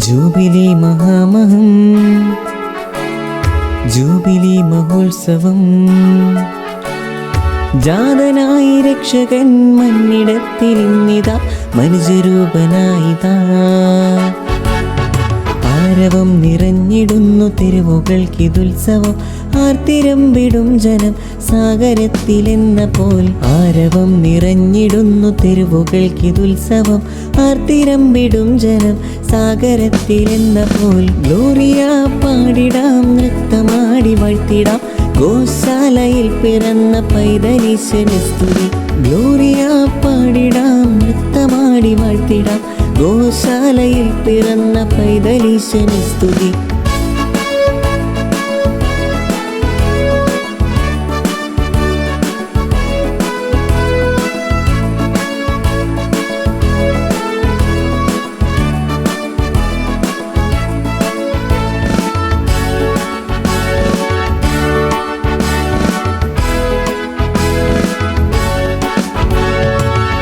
Jubilee മഹാമഹം jubilee മഹോത്സവം ജാതനായി രക്ഷകൻ മണ്ണിടത്തിലിന്നിതാ മനുഷ്യരൂപനായിതാ ആരവം നിറഞ്ഞിടുന്നു തെരുവുകൾക്കിതുത്സവം ആർത്തിരമ്പിടും ജനം സാഗരത്തിലെന്ന പോൽ ആരവം നിറഞ്ഞിടുന്നു തെരുവുകൾക്കിതുത്സവം ആർത്തിരമ്പിടും ജനം സാഗരത്തിലെന്ന പോൽ ഗ്ലോറിയ പാടിടാം നൃത്തമാടി വാഴ്ത്തിടാം ഗോശാലയിൽ പിറന്ന പൈതലീശന് സ്തുതി ഗ്ലോറിയ പാടിടാം നൃത്തമാടി വാഴ്ത്തിടാം ഗോശാലയിൽ പിറന്ന പൈതലീശന് സ്തുതി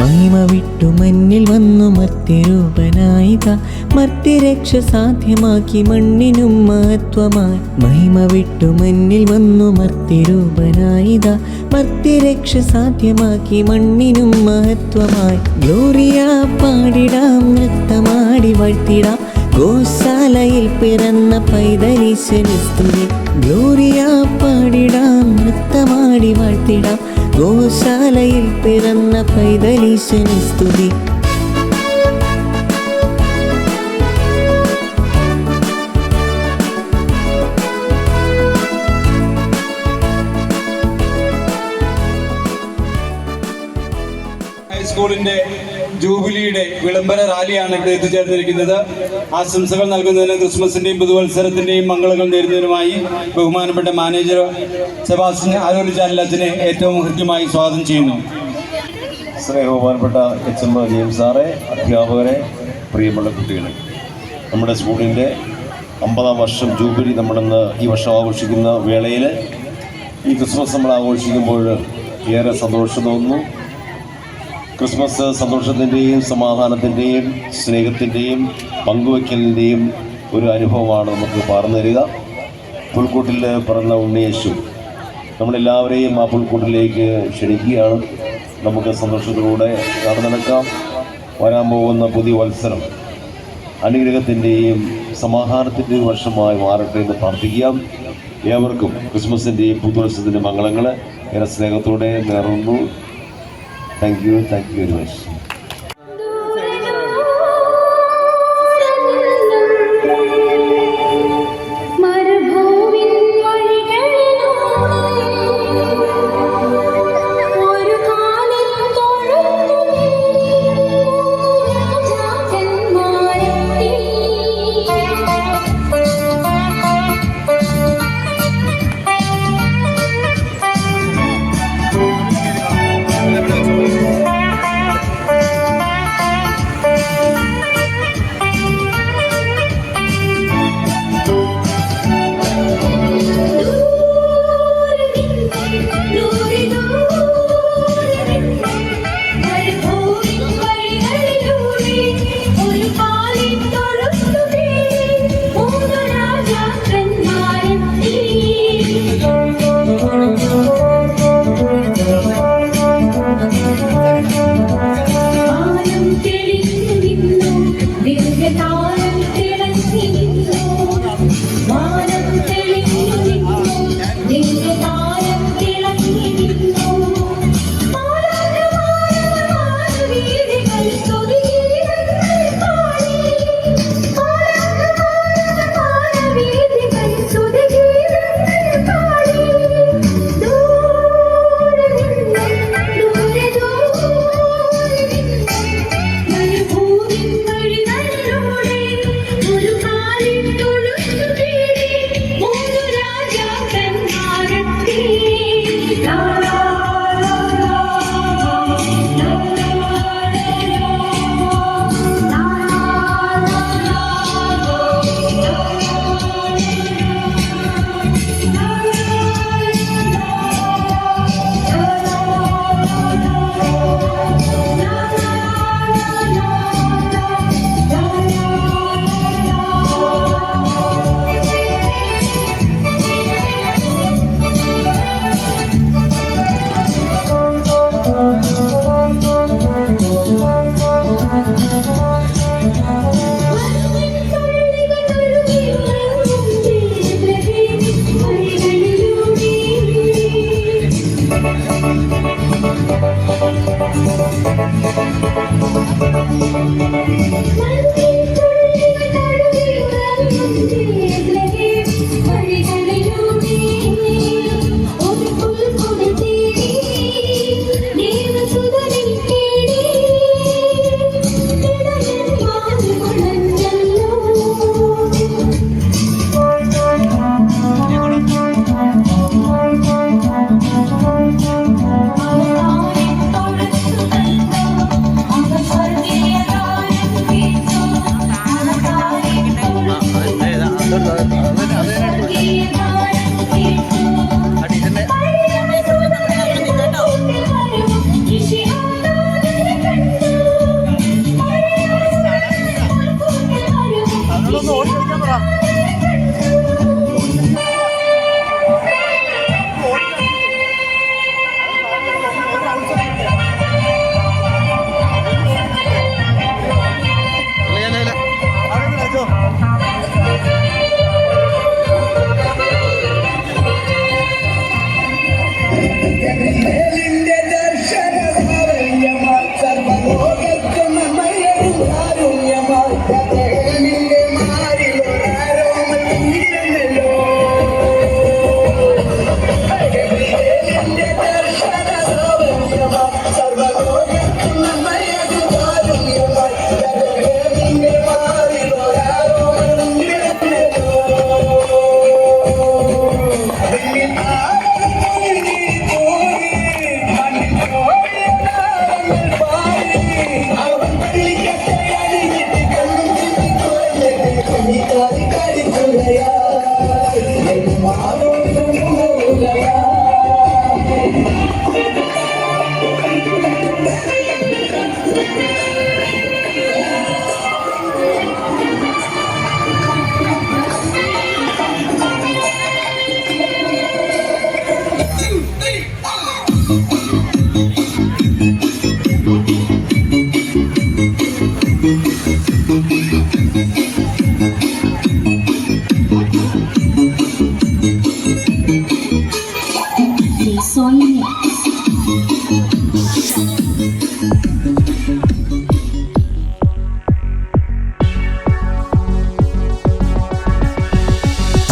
മഹിമ വിട്ടു മണ്ണിൽ വന്നു മർത്യരൂപനായിക മർത്യരക്ഷ സാധ്യമാക്കി മണ്ണിനും മഹത്വമായി മഹിമ വിട്ടു മണ്ണിൽ വന്നു മർത്യരൂപനായിക മർത്യരക്ഷ സാധ്യമാക്കി മണ്ണിനും മഹത്വമായി ഗ്ലോറിയ പാടിടാം നൃത്തമാടി വാഴ്ത്തിടാം ഗോശാലയിൽ പിറന്ന പൈതലീശന് സ്തുതി ഗ്ലോറിയ പാടിടാം നൃത്തമാടി വാഴ്ത്തിടാം ഗോശാലയിൽ പിറന്ന പൈതലീശന് സ്തുതി ഹൈസ്കൂളിന്റെ ജൂബിലിയുടെ വിളംബര റാലിയാണ് ഇവിടെ എത്തിച്ചേർന്നിരിക്കുന്നത്. ആശംസകൾ നൽകുന്നതിനും ക്രിസ്മസിന്റെയും പുതുവത്സരത്തിന്റെയും മംഗളങ്ങൾ നേരുന്നതിനുമായി ബഹുമാനപ്പെട്ട മാനേജർ സെബാസ്റ്റ്യൻ ആരോലിച്ചാലച്ചനെ ഏറ്റവും ഹൃദ്യമായി സ്വാഗതം ചെയ്യുന്നു. സ്നേഹബഹുമാനപ്പെട്ട HM ജെയിംസ് സാറെ, അധ്യാപകരെ, പ്രിയമുള്ള കുട്ടികളെ, നമ്മുടെ സ്കൂളിൻ്റെ 50-ാം വർഷം ജൂബിലി നമ്മളിന്ന് ഈ വർഷം ആഘോഷിക്കുന്ന വേളയിൽ ഈ ക്രിസ്മസ് നമ്മൾ ആഘോഷിക്കുമ്പോൾ ഏറെ സന്തോഷം തോന്നുന്നു. ക്രിസ്മസ് സന്തോഷത്തിൻ്റെയും സമാധാനത്തിൻ്റെയും സ്നേഹത്തിൻ്റെയും പങ്കുവയ്ക്കലിൻ്റെയും ഒരു അനുഭവമാണ് നമുക്ക് പകർന്നു തരിക. പുൽക്കൂട്ടിൽ പിറന്ന ഉണ്ണിയേശു നമ്മളെല്ലാവരെയും ആ പുൽക്കൂട്ടിലേക്ക് ക്ഷണിക്കുകയാണ്. നമുക്ക് സന്തോഷത്തിലൂടെ നടന്നെടുക്കാം. വരാൻ പോകുന്ന പുതിയ വത്സരം അനുഗ്രഹത്തിൻ്റെയും സമാധാനത്തിൻ്റെയും വർഷമായി മാറട്ടെ എന്ന് പ്രാർത്ഥിക്കാം. ഏവർക്കും ക്രിസ്മസിൻ്റെയും പുതുവത്സരത്തിൻ്റെ മംഗളങ്ങൾ ഏറെ സ്നേഹത്തോടെ നേർന്നു. Thank you very much.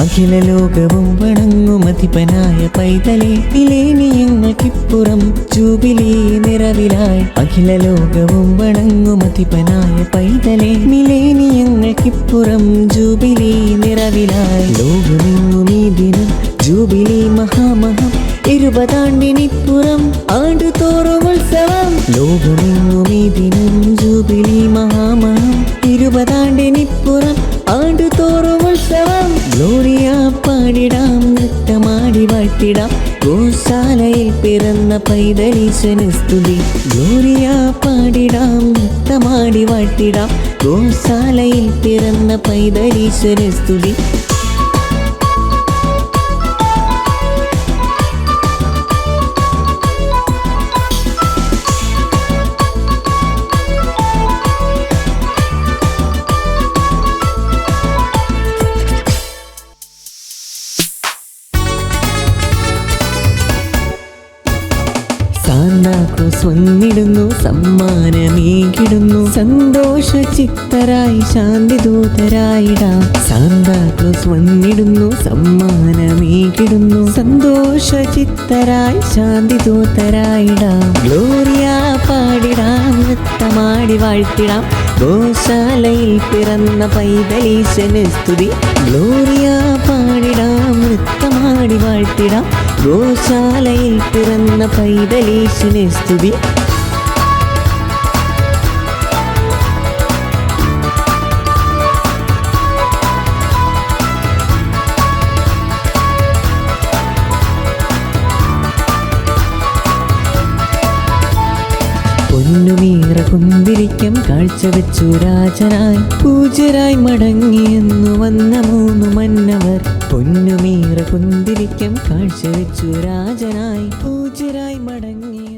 അഖില ലോകവും വണങ്ങും അധിപനായ പൈതലേ, മിലേനിയങ്ങൾക്കിപ്പുറം ജൂബിലി നിറവിലായി. അഖില ലോകവും വണങ്ങും അധിപനായ പൈതലേ, മിലേനിയങ്ങൾക്കിപ്പുറം ജൂബിലി നിറവിലായി. ലോകമെങ്ങും ഈ ദിനം ജൂബിലി മഹാമഹം, 20 ആണ്ടിനിപ്പുറം ആണ്ടുതോറും ഉത്സവം. ലോകമെങ്ങും ഈ ദിനം ജൂബിലി മഹാമഹം, 20 ആണ്ടിനിപ്പുറം ആണ്ടുതോറും ഉത്സവം. ഗ്ലോറിയ പാടിടാം, നൃത്തമാടി വാഴ്ത്തിടാം, ഗോശാലയിൽ പിറന്ന പൈതലീശന് സ്തുതി. ഗ്ലോറിയ പാടിടാം, നൃത്തമാടി വാഴ്ത്തിടാം, ഗോശാലയിൽ പിറന്ന പൈതലീശന് സ്തുതി. സാന്താക്ലോസ് വന്നിടുന്നു, സമ്മാനമേകിടുന്നു, സന്തോഷ ചിത്തരായി ശാന്തിദൂതരായിടാം. സാന്താക്ലോസ് വന്നിടുന്നു, സമ്മാനമേകിടുന്നു, സന്തോഷ ചിത്തരായി ശാന്തിദൂതരായിടാം. ഗ്ലോറിയ പാടിടാം, നൃത്തമാടി വാഴ്ത്തിടാം, ഗോശാലയിൽ പിറന്ന പൈതലീശന് സ്തുതി. ഗ്ലോറിയ പാടിടാം, നൃത്തമാടി വാഴ്ത്തിടാം, ഗോശാലയിൽ പിറന്ന പൈതലീശന് സ്തുതി. പൊന്നുമീറ കുന്തിരിക്കം കാഴ്ചവെച്ചു രാജനായി, പൂജ്യരായി മടങ്ങിയെന്നു വന്ന 3 മന്നവർ. പൊന്നുമീറ കുന്തിരിക്കം കാഴ്ചവെച്ചു രാജനായി, പൂജ്യരായി മടങ്ങി.